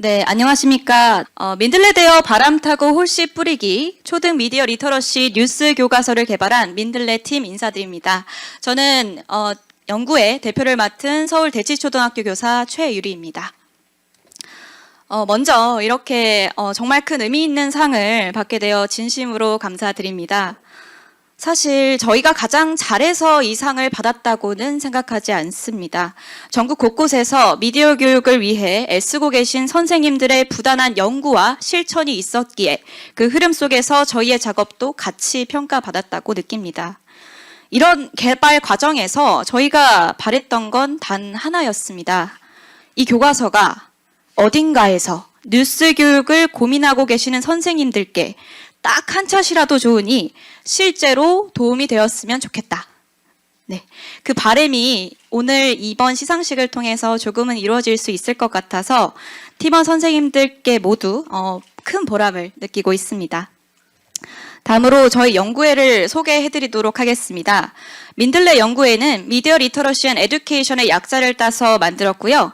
네, 안녕하십니까. 민들레 대어 바람 타고 홀씨 뿌리기 초등 미디어 리터러시 뉴스 교과서를 개발한 민들레 팀 인사드립니다. 저는 연구의 대표를 맡은 서울 대치초등학교 교사 최유리입니다. 먼저 이렇게 정말 큰 의미 있는 상을 받게 되어 진심으로 감사드립니다. 사실 저희가 가장 잘해서 이 상을 받았다고는 생각하지 않습니다. 전국 곳곳에서 미디어 교육을 위해 애쓰고 계신 선생님들의 부단한 연구와 실천이 있었기에 그 흐름 속에서 저희의 작업도 같이 평가받았다고 느낍니다. 이런 개발 과정에서 저희가 바랬던 건 단 하나였습니다. 이 교과서가 어딘가에서 뉴스 교육을 고민하고 계시는 선생님들께 딱 한 샷이라도 좋으니 실제로 도움이 되었으면 좋겠다. 네, 그 바람이 오늘 이번 시상식을 통해서 조금은 이루어질 수 있을 것 같아서 팀원 선생님들께 모두 큰 보람을 느끼고 있습니다. 다음으로 저희 연구회를 소개해드리도록 하겠습니다. 민들레 연구회는 미디어 리터러시 앤 에듀케이션의 약자를 따서 만들었고요.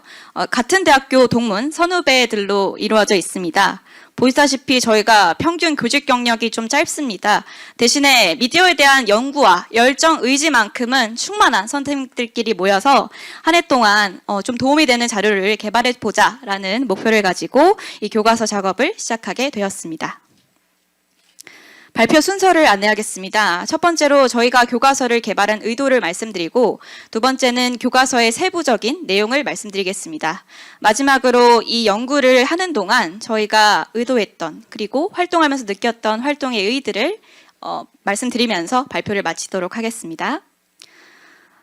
같은 대학교 동문 선후배들로 이루어져 있습니다. 보시다시피 저희가 평균 교직 경력이 좀 짧습니다. 대신에 미디어에 대한 연구와 열정, 의지만큼은 충만한 선생님들끼리 모여서 한 해 동안 좀 도움이 되는 자료를 개발해보자라는 목표를 가지고 이 교과서 작업을 시작하게 되었습니다. 발표 순서를 안내하겠습니다. 첫 번째로 저희가 교과서를 개발한 의도를 말씀드리고 두 번째는 교과서의 세부적인 내용을 말씀드리겠습니다. 마지막으로 이 연구를 하는 동안 저희가 의도했던 그리고 활동하면서 느꼈던 활동의 의의들을 말씀드리면서 발표를 마치도록 하겠습니다.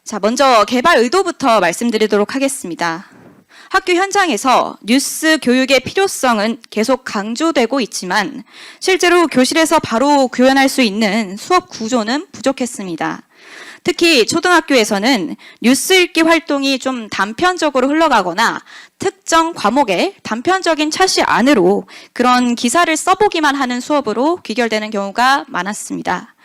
자, 먼저 개발 의도부터 말씀드리도록 하겠습니다. 학교 현장에서 뉴스 교육의 필요성은 계속 강조되고 있지만 실제로 교실에서 바로 구현할 수 있는 수업 구조는 부족했습니다. 특히 초등학교에서는 뉴스 읽기 활동이 좀 단편적으로 흘러가거나 특정 과목에 단편적인 차시 안으로 그런 기사를 써보기만 하는 수업으로 귀결되는 경우가 많았습니다.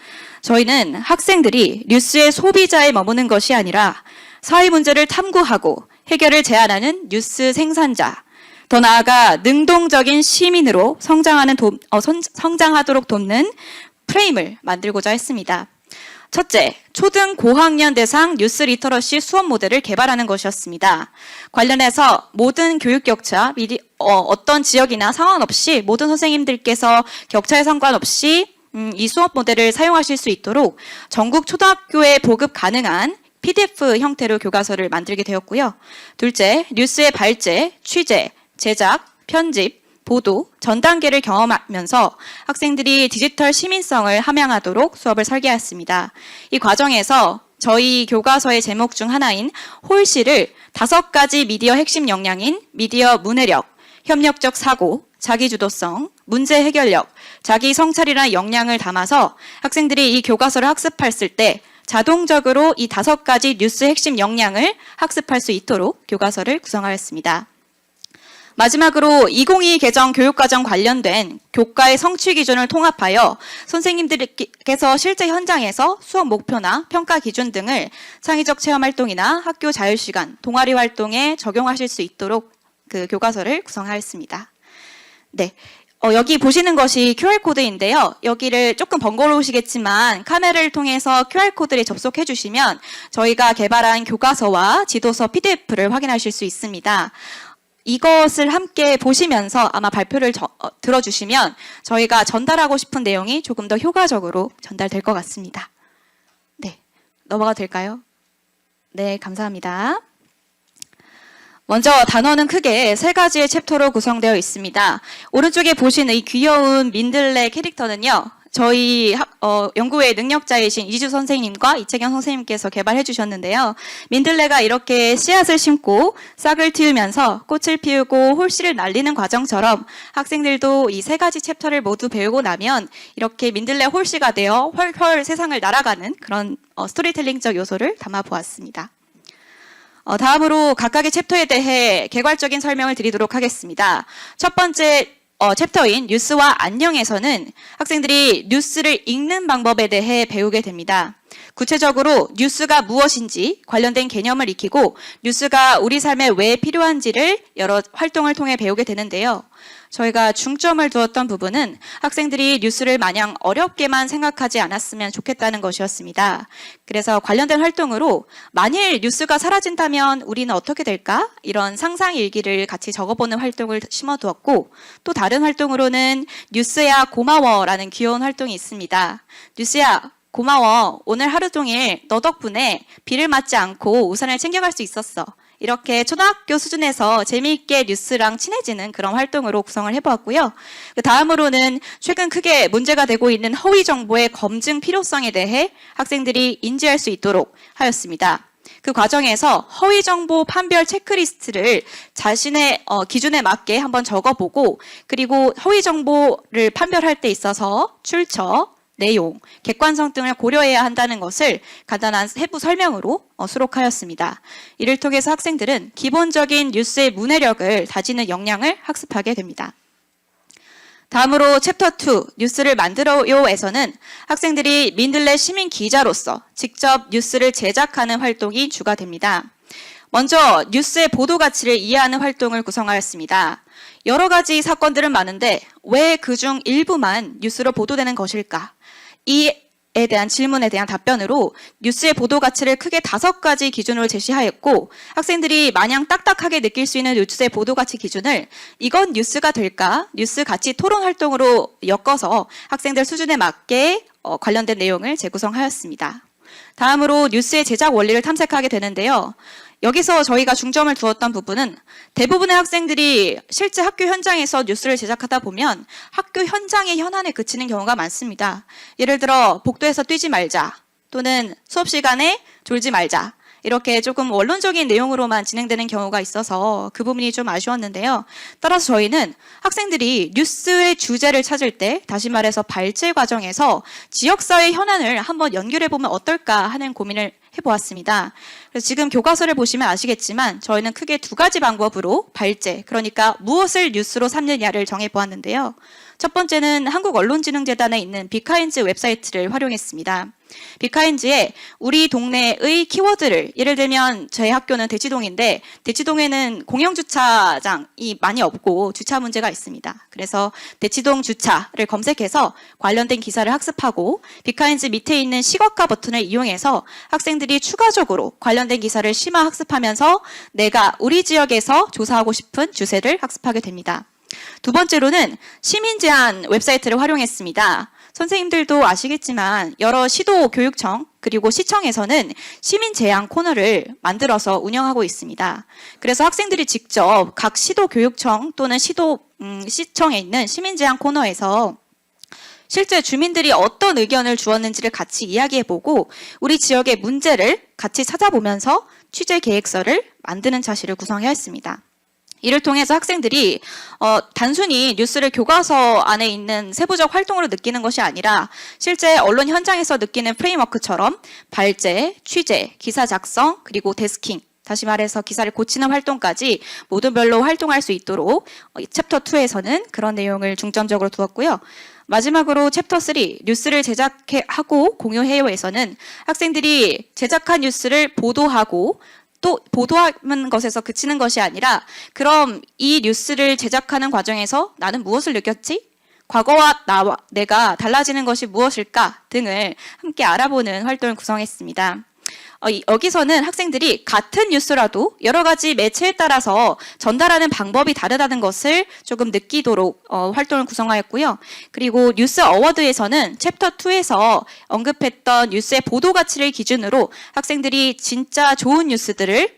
저희는 학생들이 뉴스의 소비자에 머무는 것이 아니라 사회 문제를 탐구하고 해결을 제안하는 뉴스 생산자, 더 나아가 능동적인 시민으로 성장하도록 돕는 프레임을 만들고자 했습니다. 첫째, 초등 고학년 대상 뉴스 리터러시 수업 모델을 개발하는 것이었습니다. 관련해서 모든 교육 격차, 어떤 지역이나 상황 없이 모든 선생님들께서 격차에 상관없이 이 수업 모델을 사용하실 수 있도록 전국 초등학교에 보급 가능한 PDF 형태로 교과서를 만들게 되었고요. 둘째, 뉴스의 발제, 취재, 제작, 편집, 보도, 전 단계를 경험하면서 학생들이 디지털 시민성을 함양하도록 수업을 설계했습니다. 이 과정에서 저희 교과서의 제목 중 하나인 홀씨를 5가지 미디어 핵심 역량인 미디어 문해력, 협력적 사고, 자기주도성, 문제 해결력, 자기 성찰이라는 역량을 담아서 학생들이 이 교과서를 학습했을 때 자동적으로 이 5가지 뉴스 핵심 역량을 학습할 수 있도록 교과서를 구성하였습니다. 마지막으로 2022 개정 교육과정 관련된 교과의 성취 기준을 통합하여 선생님들께서 실제 현장에서 수업 목표나 평가 기준 등을 창의적 체험 활동이나 학교 자유시간, 동아리 활동에 적용하실 수 있도록 그 교과서를 구성하였습니다. 네. 여기 보시는 것이 QR코드인데요. 여기를 조금 번거로우시겠지만 카메라를 통해서 QR코드를 접속해 주시면 저희가 개발한 교과서와 지도서 PDF를 확인하실 수 있습니다. 이것을 함께 보시면서 아마 발표를 들어주시면 저희가 전달하고 싶은 내용이 조금 더 효과적으로 전달될 것 같습니다. 네, 넘어가도 될까요? 네, 감사합니다. 먼저 단어는 크게 3가지의 챕터로 구성되어 있습니다. 오른쪽에 보시는 이 귀여운 민들레 캐릭터는요. 저희 연구의 능력자이신 이주 선생님과 이채경 선생님께서 개발해 주셨는데요. 민들레가 이렇게 씨앗을 심고 싹을 틔우면서 꽃을 피우고 홀씨를 날리는 과정처럼 학생들도 이 3가지 챕터를 모두 배우고 나면 이렇게 민들레 홀씨가 되어 헐헐 세상을 날아가는 그런 스토리텔링적 요소를 담아 보았습니다. 다음으로 각각의 챕터에 대해 개괄적인 설명을 드리도록 하겠습니다. 첫 번째 챕터인 뉴스와 안녕에서는 학생들이 뉴스를 읽는 방법에 대해 배우게 됩니다. 구체적으로 뉴스가 무엇인지 관련된 개념을 익히고 뉴스가 우리 삶에 왜 필요한지를 여러 활동을 통해 배우게 되는데요. 저희가 중점을 두었던 부분은 학생들이 뉴스를 마냥 어렵게만 생각하지 않았으면 좋겠다는 것이었습니다. 그래서 관련된 활동으로 만일 뉴스가 사라진다면 우리는 어떻게 될까? 이런 상상 일기를 같이 적어보는 활동을 심어두었고, 또 다른 활동으로는 뉴스야 고마워라는 귀여운 활동이 있습니다. 뉴스야 고마워. 오늘 하루 종일 너 덕분에 비를 맞지 않고 우산을 챙겨갈 수 있었어. 이렇게 초등학교 수준에서 재미있게 뉴스랑 친해지는 그런 활동으로 구성을 해보았고요. 그 다음으로는 최근 크게 문제가 되고 있는 허위 정보의 검증 필요성에 대해 학생들이 인지할 수 있도록 하였습니다. 그 과정에서 허위 정보 판별 체크리스트를 자신의 기준에 맞게 한번 적어보고, 그리고 허위 정보를 판별할 때 있어서 출처, 내용, 객관성 등을 고려해야 한다는 것을 간단한 세부 설명으로 수록하였습니다. 이를 통해서 학생들은 기본적인 뉴스의 문해력을 다지는 역량을 학습하게 됩니다. 다음으로 챕터 2, 뉴스를 만들어요에서는 학생들이 민들레 시민 기자로서 직접 뉴스를 제작하는 활동이 주가 됩니다. 먼저 뉴스의 보도 가치를 이해하는 활동을 구성하였습니다. 여러 가지 사건들은 많은데 왜 그중 일부만 뉴스로 보도되는 것일까? 이에 대한 질문에 대한 답변으로 뉴스의 보도 가치를 크게 5가지 기준으로 제시하였고, 학생들이 마냥 딱딱하게 느낄 수 있는 뉴스의 보도 가치 기준을 이건 뉴스가 될까? 뉴스 가치 토론 활동으로 엮어서 학생들 수준에 맞게 관련된 내용을 재구성하였습니다. 다음으로 뉴스의 제작 원리를 탐색하게 되는데요. 여기서 저희가 중점을 두었던 부분은 대부분의 학생들이 실제 학교 현장에서 뉴스를 제작하다 보면 학교 현장의 현안에 그치는 경우가 많습니다. 예를 들어 복도에서 뛰지 말자, 또는 수업 시간에 졸지 말자, 이렇게 조금 원론적인 내용으로만 진행되는 경우가 있어서 그 부분이 좀 아쉬웠는데요. 따라서 저희는 학생들이 뉴스의 주제를 찾을 때, 다시 말해서 발제 과정에서 지역사회 현안을 한번 연결해보면 어떨까 하는 고민을 해보았습니다. 그래서 지금 교과서를 보시면 아시겠지만 저희는 크게 2가지 방법으로 발제, 그러니까 무엇을 뉴스로 삼느냐를 정해보았는데요. 첫 번째는 한국언론진흥재단에 있는 비카인즈 웹사이트를 활용했습니다. 비카인즈에 우리 동네의 키워드를, 예를 들면 저희 학교는 대치동인데 대치동에는 공영주차장이 많이 없고 주차 문제가 있습니다. 그래서 대치동 주차를 검색해서 관련된 기사를 학습하고, 비카인즈 밑에 있는 시각화 버튼을 이용해서 학생들이 추가적으로 관련된 기사를 심화 학습하면서 내가 우리 지역에서 조사하고 싶은 주제를 학습하게 됩니다. 두 번째로는 시민제안 웹사이트를 활용했습니다. 선생님들도 아시겠지만 여러 시도 교육청 그리고 시청에서는 시민제안 코너를 만들어서 운영하고 있습니다. 그래서 학생들이 직접 각 시도 교육청 또는 시청에 있는 시민제안 코너에서 실제 주민들이 어떤 의견을 주었는지를 같이 이야기해보고 우리 지역의 문제를 같이 찾아보면서 취재 계획서를 만드는 자시를 구성하였습니다. 이를 통해서 학생들이 단순히 뉴스를 교과서 안에 있는 세부적 활동으로 느끼는 것이 아니라 실제 언론 현장에서 느끼는 프레임워크처럼 발제, 취재, 기사 작성, 그리고 데스킹, 다시 말해서 기사를 고치는 활동까지 모든별로 활동할 수 있도록 챕터 2에서는 그런 내용을 중점적으로 두었고요. 마지막으로 챕터 3, 뉴스를 제작하고 공유해요에서는 학생들이 제작한 뉴스를 보도하고 또 보도하는 것에서 그치는 것이 아니라, 그럼 이 뉴스를 제작하는 과정에서 나는 무엇을 느꼈지? 과거와 내가 달라지는 것이 무엇일까? 등을 함께 알아보는 활동을 구성했습니다. 여기서는 학생들이 같은 뉴스라도 여러 가지 매체에 따라서 전달하는 방법이 다르다는 것을 조금 느끼도록 활동을 구성하였고요. 그리고 뉴스 어워드에서는 챕터 2에서 언급했던 뉴스의 보도 가치를 기준으로 학생들이 진짜 좋은 뉴스들을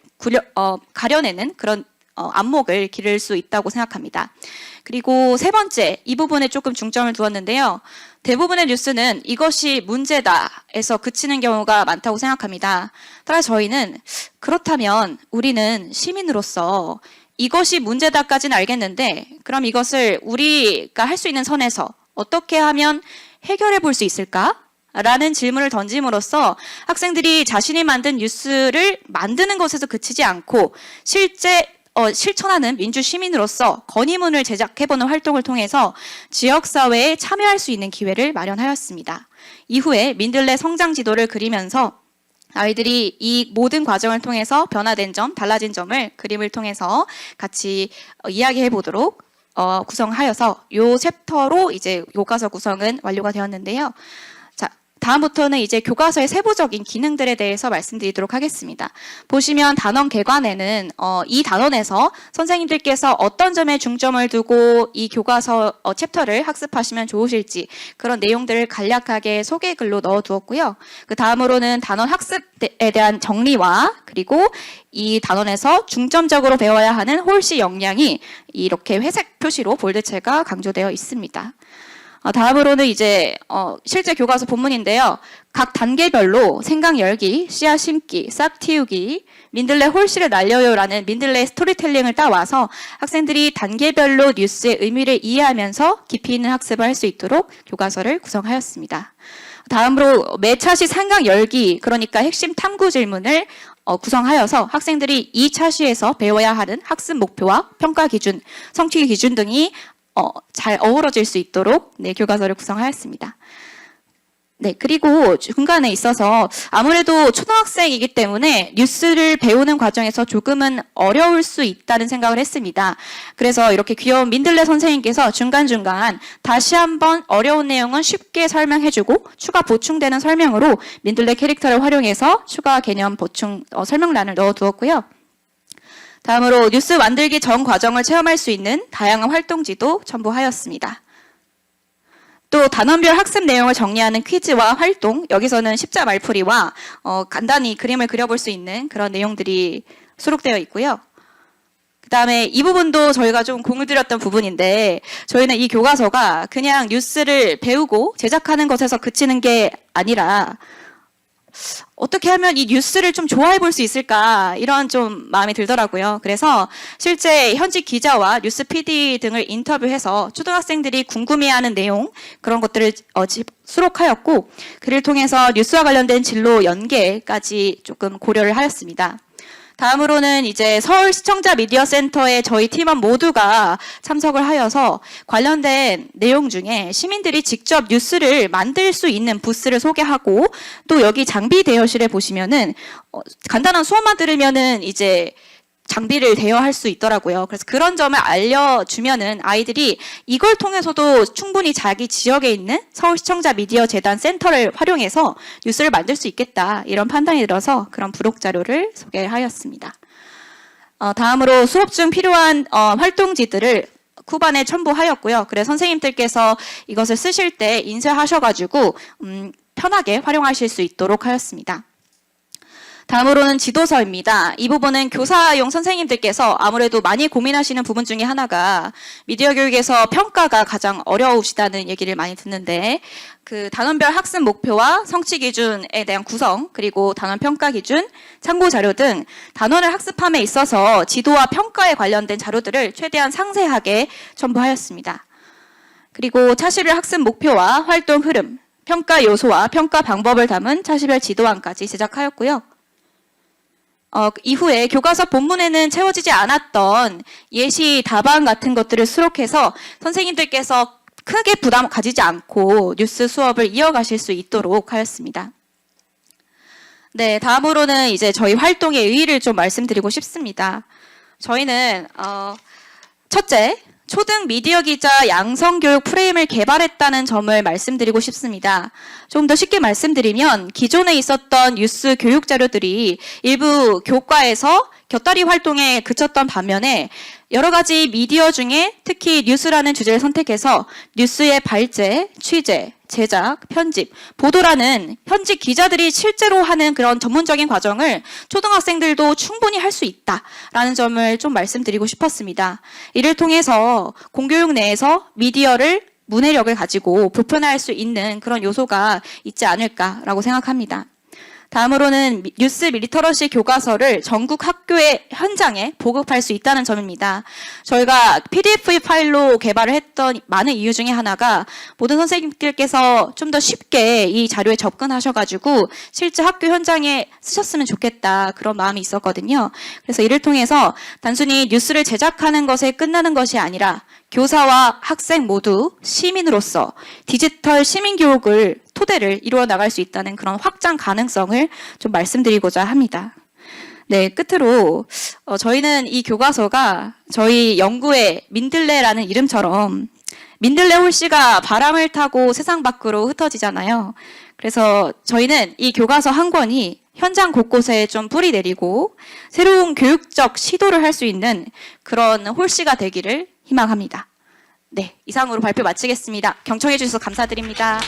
가려내는 그런 안목을 기를 수 있다고 생각합니다. 그리고 세 번째, 이 부분에 조금 중점을 두었는데요. 대부분의 뉴스는 이것이 문제다에서 그치는 경우가 많다고 생각합니다. 따라 저희는 그렇다면 우리는 시민으로서 이것이 문제다까지는 알겠는데, 그럼 이것을 우리가 할 수 있는 선에서 어떻게 하면 해결해 볼 수 있을까? 라는 질문을 던짐으로써 학생들이 자신이 만든 뉴스를 만드는 것에서 그치지 않고 실제 실천하는 민주 시민으로서 건의문을 제작해보는 활동을 통해서 지역사회에 참여할 수 있는 기회를 마련하였습니다. 이후에 민들레 성장 지도를 그리면서 아이들이 이 모든 과정을 통해서 변화된 점, 달라진 점을 그림을 통해서 같이 이야기해 보도록 구성하여서 요 챕터로 이제 교과서 구성은 완료가 되었는데요. 자, 다음부터는 이제 교과서의 세부적인 기능들에 대해서 말씀드리도록 하겠습니다. 보시면 단원 개관에는 이 단원에서 선생님들께서 어떤 점에 중점을 두고 이 교과서 챕터를 학습하시면 좋으실지 그런 내용들을 간략하게 소개글로 넣어두었고요. 그 다음으로는 단원 학습에 대한 정리와 그리고 이 단원에서 중점적으로 배워야 하는 홀씨 역량이 이렇게 회색 표시로 볼드체가 강조되어 있습니다. 다음으로는 이제 실제 교과서 본문인데요. 각 단계별로 생강 열기, 씨앗 심기, 싹 틔우기, 민들레 홀씨를 날려요라는 민들레 스토리텔링을 따와서 학생들이 단계별로 뉴스의 의미를 이해하면서 깊이 있는 학습을 할 수 있도록 교과서를 구성하였습니다. 다음으로 매차시 생강 열기, 그러니까 핵심 탐구 질문을 구성하여서 학생들이 이 차시에서 배워야 하는 학습 목표와 평가 기준, 성취 기준 등이 잘 어우러질 수 있도록 교과서를 구성하였습니다. 네, 그리고 중간에 있어서 아무래도 초등학생이기 때문에 뉴스를 배우는 과정에서 조금은 어려울 수 있다는 생각을 했습니다. 그래서 이렇게 귀여운 민들레 선생님께서 중간중간 다시 한번 어려운 내용은 쉽게 설명해주고 추가 보충되는 설명으로 민들레 캐릭터를 활용해서 추가 개념 보충 설명란을 넣어두었고요. 다음으로 뉴스 만들기 전 과정을 체험할 수 있는 다양한 활동지도 첨부하였습니다. 또 단원별 학습 내용을 정리하는 퀴즈와 활동, 여기서는 십자 말풀이와 간단히 그림을 그려볼 수 있는 그런 내용들이 수록되어 있고요. 그 다음에 이 부분도 저희가 좀 공을 들였던 부분인데 저희는 이 교과서가 그냥 뉴스를 배우고 제작하는 것에서 그치는 게 아니라 어떻게 하면 이 뉴스를 좀 좋아해 볼 수 있을까 이런 좀 마음이 들더라고요. 그래서 실제 현직 기자와 뉴스 PD 등을 인터뷰해서 초등학생들이 궁금해하는 내용 그런 것들을 수록하였고 그를 통해서 뉴스와 관련된 진로 연계까지 조금 고려를 하였습니다. 다음으로는 이제 서울 시청자 미디어 센터에 저희 팀원 모두가 참석을 하여서 관련된 내용 중에 시민들이 직접 뉴스를 만들 수 있는 부스를 소개하고 또 여기 장비 대여실에 보시면은 간단한 수업만 들으면은 이제 장비를 대여할 수 있더라고요. 그래서 그런 점을 알려주면은 아이들이 이걸 통해서도 충분히 자기 지역에 있는 서울시청자 미디어 재단 센터를 활용해서 뉴스를 만들 수 있겠다. 이런 판단이 들어서 그런 부록 자료를 소개하였습니다. 다음으로 수업 중 필요한 활동지들을 후반에 첨부하였고요. 그래서 선생님들께서 이것을 쓰실 때 인쇄하셔가지고 편하게 활용하실 수 있도록 하였습니다. 다음으로는 지도서입니다. 이 부분은 교사용 선생님들께서 아무래도 많이 고민하시는 부분 중에 하나가 미디어 교육에서 평가가 가장 어려우시다는 얘기를 많이 듣는데 그 단원별 학습 목표와 성취 기준에 대한 구성 그리고 단원 평가 기준, 참고 자료 등 단원을 학습함에 있어서 지도와 평가에 관련된 자료들을 최대한 상세하게 첨부하였습니다. 그리고 차시별 학습 목표와 활동 흐름, 평가 요소와 평가 방법을 담은 차시별 지도안까지 제작하였고요. 이후에 교과서 본문에는 채워지지 않았던 예시 답안 같은 것들을 수록해서 선생님들께서 크게 부담 가지지 않고 뉴스 수업을 이어가실 수 있도록 하였습니다. 네, 다음으로는 이제 저희 활동의 의의를 좀 말씀드리고 싶습니다. 저희는 첫째, 초등 미디어 기자 양성교육 프레임을 개발했다는 점을 말씀드리고 싶습니다. 좀 더 쉽게 말씀드리면 기존에 있었던 뉴스 교육 자료들이 일부 교과에서 곁다리 활동에 그쳤던 반면에 여러 가지 미디어 중에 특히 뉴스라는 주제를 선택해서 뉴스의 발제, 취재, 제작, 편집, 보도라는 현직 기자들이 실제로 하는 그런 전문적인 과정을 초등학생들도 충분히 할 수 있다라는 점을 좀 말씀드리고 싶었습니다. 이를 통해서 공교육 내에서 미디어를 문해력을 가지고 보편화할 수 있는 그런 요소가 있지 않을까라고 생각합니다. 다음으로는 뉴스 리터러시 교과서를 전국 학교의 현장에 보급할 수 있다는 점입니다. 저희가 PDF 파일로 개발을 했던 많은 이유 중에 하나가 모든 선생님들께서 좀 더 쉽게 이 자료에 접근하셔가지고 실제 학교 현장에 쓰셨으면 좋겠다 그런 마음이 있었거든요. 그래서 이를 통해서 단순히 뉴스를 제작하는 것에 끝나는 것이 아니라 교사와 학생 모두 시민으로서 디지털 시민교육을 토대를 이루어 나갈 수 있다는 그런 확장 가능성을 좀 말씀드리고자 합니다. 네, 끝으로 저희는 이 교과서가 저희 연구의 민들레라는 이름처럼 민들레 홀씨가 바람을 타고 세상 밖으로 흩어지잖아요. 그래서 저희는 이 교과서 한 권이 현장 곳곳에 좀 뿌리 내리고 새로운 교육적 시도를 할 수 있는 그런 홀씨가 되기를 희망합니다. 네, 이상으로 발표 마치겠습니다. 경청해 주셔서 감사드립니다.